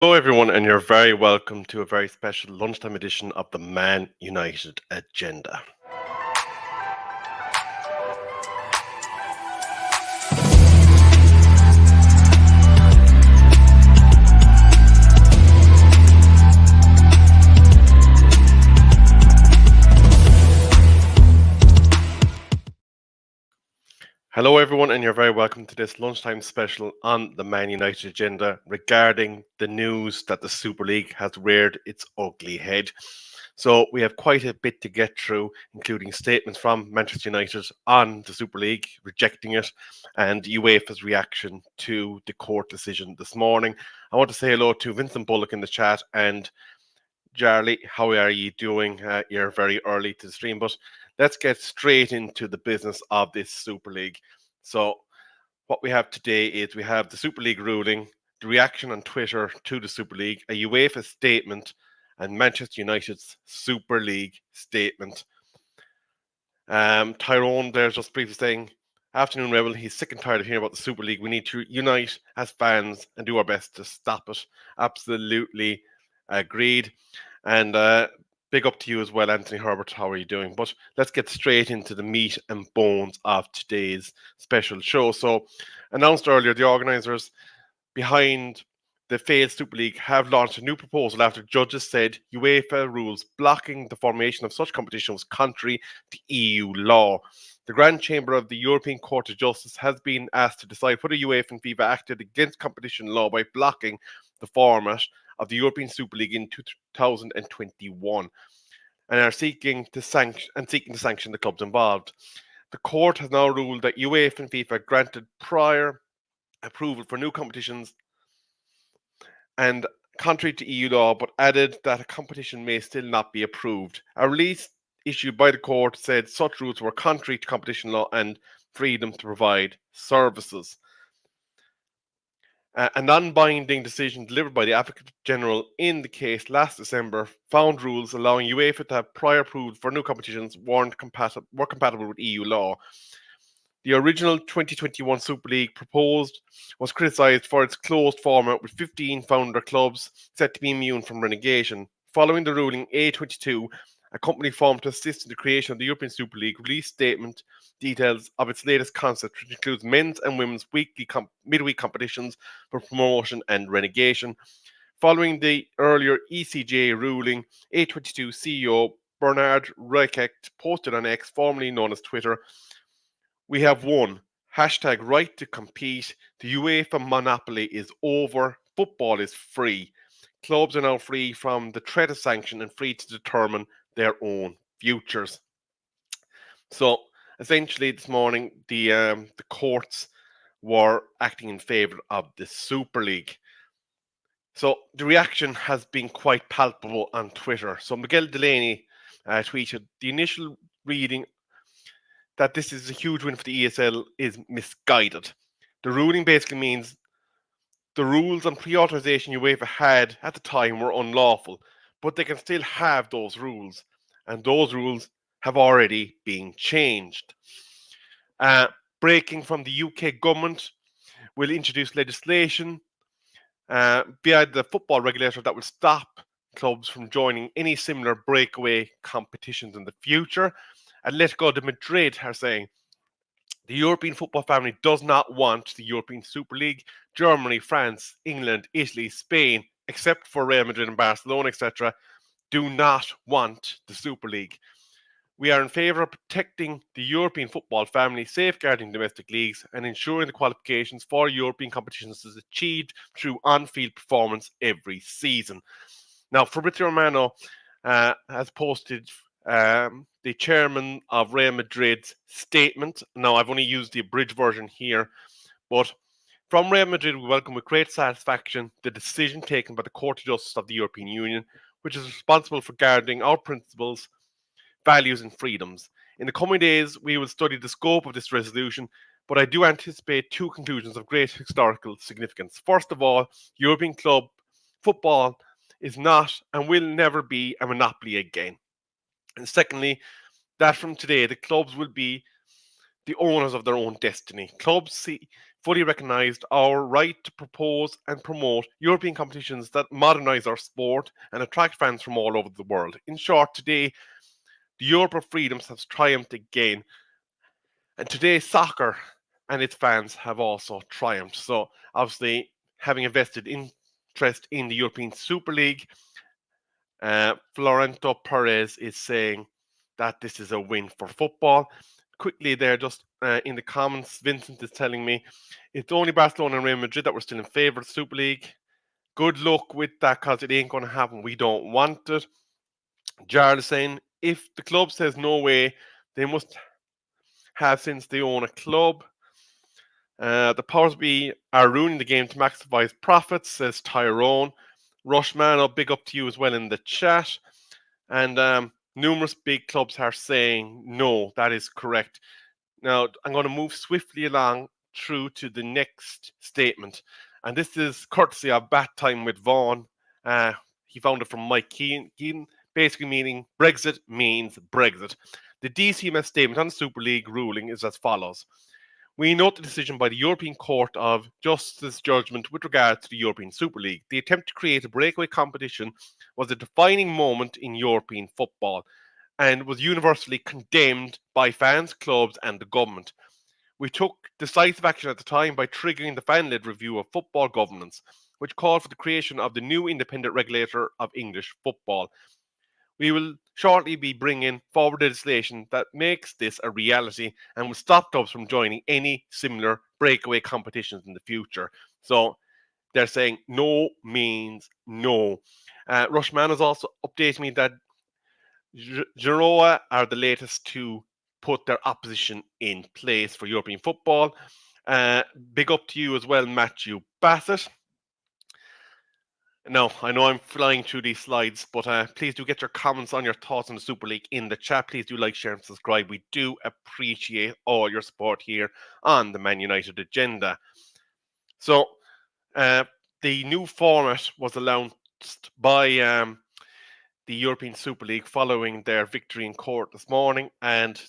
Hello, everyone, and you're very welcome to a very special lunchtime edition of the Man United Agenda. Hello, everyone, and you're very welcome to this lunchtime special on the Man United Agenda regarding the news that the Super League has reared its ugly head. So we have quite a bit to get through, including statements from Manchester United on the Super League, rejecting it, and UEFA's reaction to the court decision this morning. I want to say hello to Vincent Bullock in the chat and Charlie. How are you doing? You're very early to the stream, but let's get straight into the business of this Super League. So what we have today is we have the Super League ruling, the reaction on Twitter to the Super League, a UEFA statement, and Manchester United's Super League statement. Tyrone there's just briefly saying, afternoon rebel, he's sick and tired of hearing about the Super League. We need to unite as fans and do our best to stop it. Absolutely agreed. And big up to you as well, Anthony Herbert. How are you doing? But let's get straight into the meat and bones of today's special show. So, announced earlier, the organisers behind the failed Super League have launched a new proposal after judges said UEFA rules blocking the formation of such competition was contrary to EU law. The Grand Chamber of the European Court of Justice has been asked to decide whether UEFA and FIFA acted against competition law by blocking the format of the European Super League in 2021 and are seeking to sanction the clubs involved. The court has now ruled that UEFA and FIFA granted prior approval for new competitions and contrary to EU law, but added that a competition may still not be approved. A release issued by the court said such rules were contrary to competition law and freedom to provide services. A non-binding decision delivered by the Advocate General in the case last December found rules allowing UEFA to have prior approval for new competitions were compatible with EU law. The original 2021 Super League proposed was criticised for its closed format with 15 founder clubs set to be immune from relegation. Following the ruling, A22, a company formed to assist in the creation of the European Super League, released statement details of its latest concept, which includes men's and women's midweek competitions for promotion and relegation. Following the earlier ECJ ruling, A22 CEO Bernard Reichecht posted on X, formerly known as Twitter, "We have won. Hashtag right to compete. The UEFA monopoly is over. Football is free. Clubs are now free from the threat of sanction and free to determine their own futures." So essentially this morning the courts were acting in favour of the Super League. So the reaction has been quite palpable on Twitter. So Miguel Delaney tweeted, "The initial reading that this is a huge win for the ESL is misguided. The ruling basically means the rules on pre-authorization UEFA had at the time were unlawful, but they can still have those rules, and those rules have already been changed. Breaking from the UK government will introduce legislation via the football regulator that will stop clubs from joining any similar breakaway competitions in the future. Atletico de Madrid are saying the European football family does not want the European Super League. Germany, France, England, Italy, Spain, except for Real Madrid and Barcelona, etc., do not want the Super League. We are in favour of protecting the European football family, safeguarding domestic leagues, and ensuring the qualifications for European competitions is achieved through on-field performance every season." Now, Fabrizio Romano has posted the chairman of Real Madrid's statement. Now, I've only used the abridged version here, but from Real Madrid, we welcome with great satisfaction the decision taken by the Court of Justice of the European Union, which is responsible for guarding our principles, values, and freedoms. In the coming days, we will study the scope of this resolution, but I do anticipate two conclusions of great historical significance. First of all, European club football is not and will never be a monopoly again. And secondly, that from today, the clubs will be the owners of their own destiny. Clubs fully recognised our right to propose and promote European competitions that modernise our sport and attract fans from all over the world. In short, today, the Europe of freedoms has triumphed again, and today soccer and its fans have also triumphed. So, obviously, having a vested interest in the European Super League, Florento Perez is saying that this is a win for football. Quickly there, just in the comments, Vincent is telling me it's only Barcelona and Real Madrid that were still in favour of the Super League. Good luck with that, because it ain't going to happen. We don't want it. Jarl is saying if the club says no way, they must have since they own a club. The powers be are ruining the game to maximise profits, says Tyrone. Rushman, big up to you as well in the chat. And numerous big clubs are saying no, that is correct. Now, I'm going to move swiftly along through to the next statement. And this is courtesy of Bat Time with Vaughan. He found it from Mike Keane, basically meaning Brexit means Brexit. The DCMS Statement on the Super League ruling is as follows. We note the decision by the European Court of Justice judgment with regard to the European Super League. The attempt to create a breakaway competition was a defining moment in European football and was universally condemned by fans, clubs, and the government. We took decisive action at the time by triggering the fan-led review of football governance, which called for the creation of the new independent regulator of English football. We will shortly be bringing forward legislation that makes this a reality and will stop clubs from joining any similar breakaway competitions in the future. So they're saying no means no. Rushman has also updated me that Genoa are the latest to put their opposition in place for European football. Big up to you as well, Matthew Bassett. Now, I know I'm flying through these slides, but please do get your comments on your thoughts on the Super League in the chat. Please do like, share, and subscribe. We do appreciate all your support here on the Man United agenda. So, the new format was announced by the European Super League following their victory in court this morning. And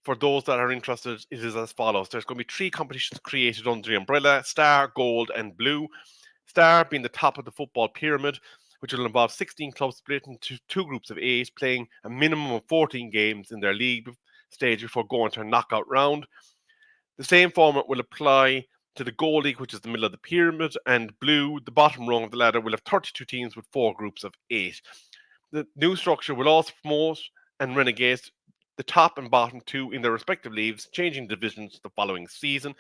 for those that are interested, it is as follows. There's going to be 3 competitions created under the umbrella: Star, Gold, and Blue. Star being the top of the football pyramid, which will involve 16 clubs split into 2 groups of 8, playing a minimum of 14 games in their league stage before going to a knockout round. The same format will apply to the Gold League, which is the middle of the pyramid, and Blue, the bottom rung of the ladder, will have 32 teams with 4 groups of 8. The new structure will also promote and relegate the top and bottom 2 in their respective leagues, changing divisions the following season.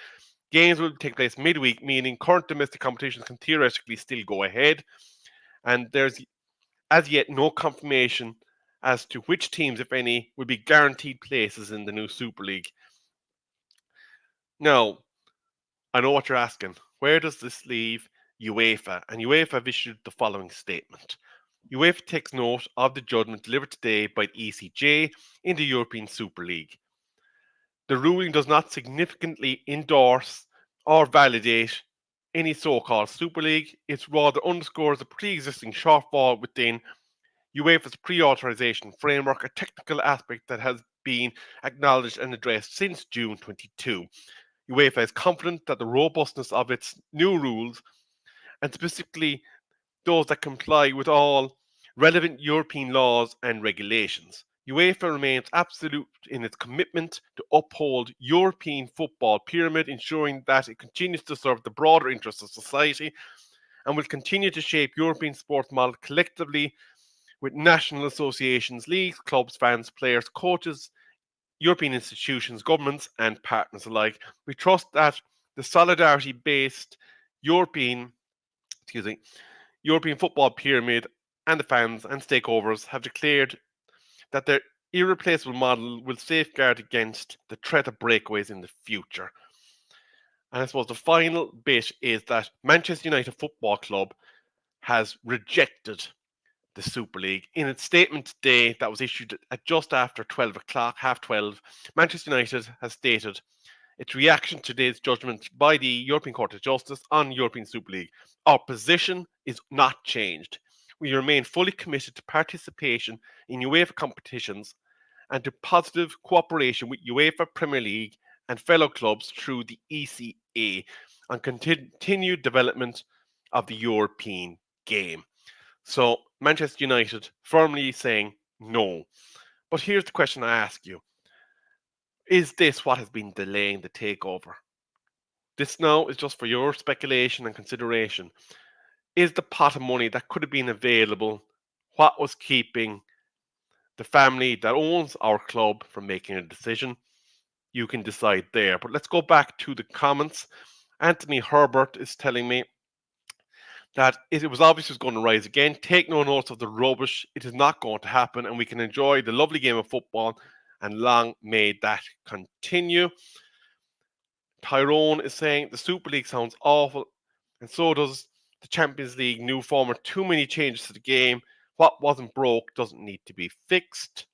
Games will take place midweek, meaning current domestic competitions can theoretically still go ahead. And there's as yet no confirmation as to which teams, if any, will be guaranteed places in the new Super League. Now, I know what you're asking. Where does this leave UEFA? And UEFA have issued the following statement. UEFA takes note of the judgment delivered today by the ECJ in the European Super League. The ruling does not significantly endorse or validate any so-called Super League. It rather underscores a pre-existing shortfall within UEFA's pre-authorization framework, a technical aspect that has been acknowledged and addressed since June 22. UEFA is confident that the robustness of its new rules, and specifically those that comply with all relevant European laws and regulations. UEFA remains absolute in its commitment to uphold European football pyramid, ensuring that it continues to serve the broader interests of society and will continue to shape European sports model collectively with national associations, leagues, clubs, fans, players, coaches, European institutions, governments, and partners alike. We trust that the solidarity-based European football pyramid and the fans and stakeholders have declared that their irreplaceable model will safeguard against the threat of breakaways in the future. And I suppose the final bit is that Manchester United Football Club has rejected the Super League. In its statement today that was issued at just after 12 o'clock, half 12, Manchester United has stated its reaction to today's judgment by the European Court of Justice on European Super League. Our position is not changed. We remain fully committed to participation in UEFA competitions and to positive cooperation with UEFA Premier League and fellow clubs through the ECA. on continued development of the European game. So Manchester United firmly saying no. But here's the question I ask you. Is this what has been delaying the takeover? This now is just for your speculation and consideration. Is the pot of money that could have been available what was keeping the family that owns our club from making a decision? You can decide there. But let's go back to the comments. Anthony Herbert is telling me that it was obvious it was going to rise again. Take no notice of the rubbish. It is not going to happen, and we can enjoy the lovely game of football, and long may that continue. Tyrone is saying the Super League sounds awful, and so does the Champions League new format. Too many changes to the game. What wasn't broke doesn't need to be fixed.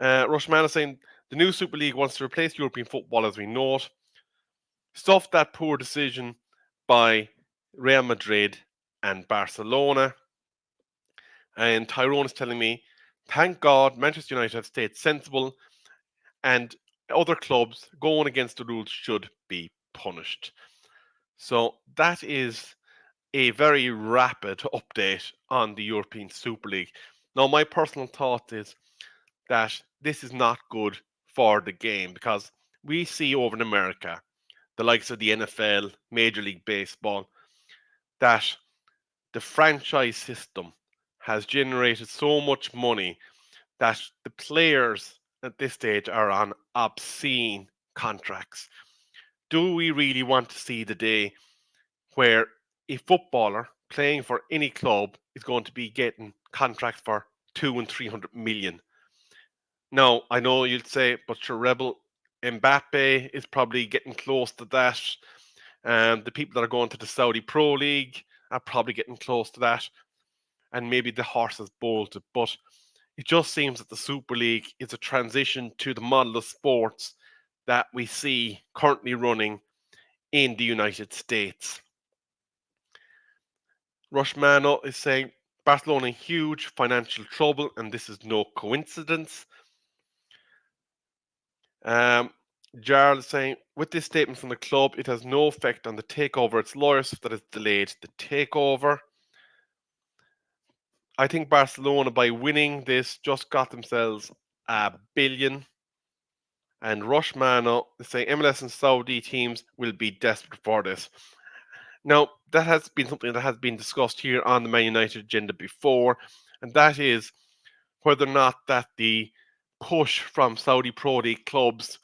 Rushman is saying the new Super League wants to replace European football as we know it. Stuff that poor decision by Real Madrid and Barcelona. And Tyrone is telling me, thank God Manchester United have stayed sensible and other clubs going against the rules should be punished. So that is a very rapid update on the European Super League. Now, my personal thought is that this is not good for the game because we see over in America, the likes of the NFL, Major League Baseball, that the franchise system has generated so much money that the players at this stage are on obscene contracts. Do we really want to see the day where a footballer playing for any club is going to be getting contracts for 200 and 300 million? Now, I know you'd say, but your rebel Mbappe is probably getting close to that. The people that are going to the Saudi Pro League are probably getting close to that. And maybe the horse has bolted. But it just seems that the Super League is a transition to the model of sports that we see currently running in the United States. Rushmano is saying Barcelona in huge financial trouble, and this is no coincidence. Jarl is saying, with this statement from the club, it has no effect on the takeover. It's lawyers that has delayed the takeover. I think Barcelona, by winning this, just got themselves $1 billion. And Rushmano is saying MLS and Saudi teams will be desperate for this. Now, that has been something that has been discussed here on the Man United agenda before, and that is whether or not that the push from Saudi Pro League clubs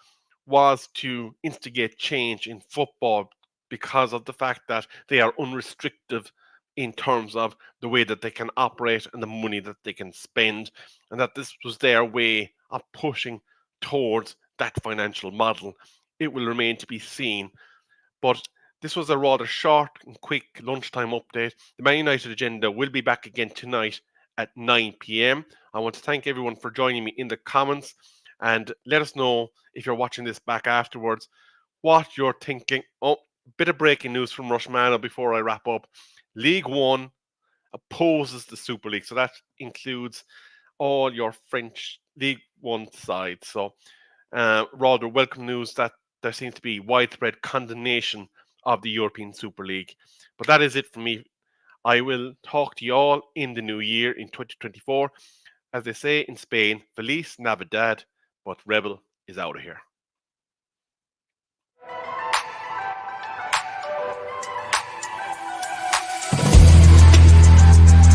was to instigate change in football because of the fact that they are unrestricted in terms of the way that they can operate and the money that they can spend, and that this was their way of pushing towards that financial model. It will remain to be seen. But this was a rather short and quick lunchtime update. The Man United agenda will be back again tonight at 9 p.m. I want to thank everyone for joining me in the comments, and let us know if you're watching this back afterwards what you're thinking. Oh, bit of breaking news from Rushmano before I wrap up. League One opposes the Super League, so that includes all your French League One sides. So rather welcome news that there seems to be widespread condemnation of the European Super League. But that is it for me. I will talk to you all in the new year in 2024. As they say in Spain, Feliz Navidad, but Rebel is out of here.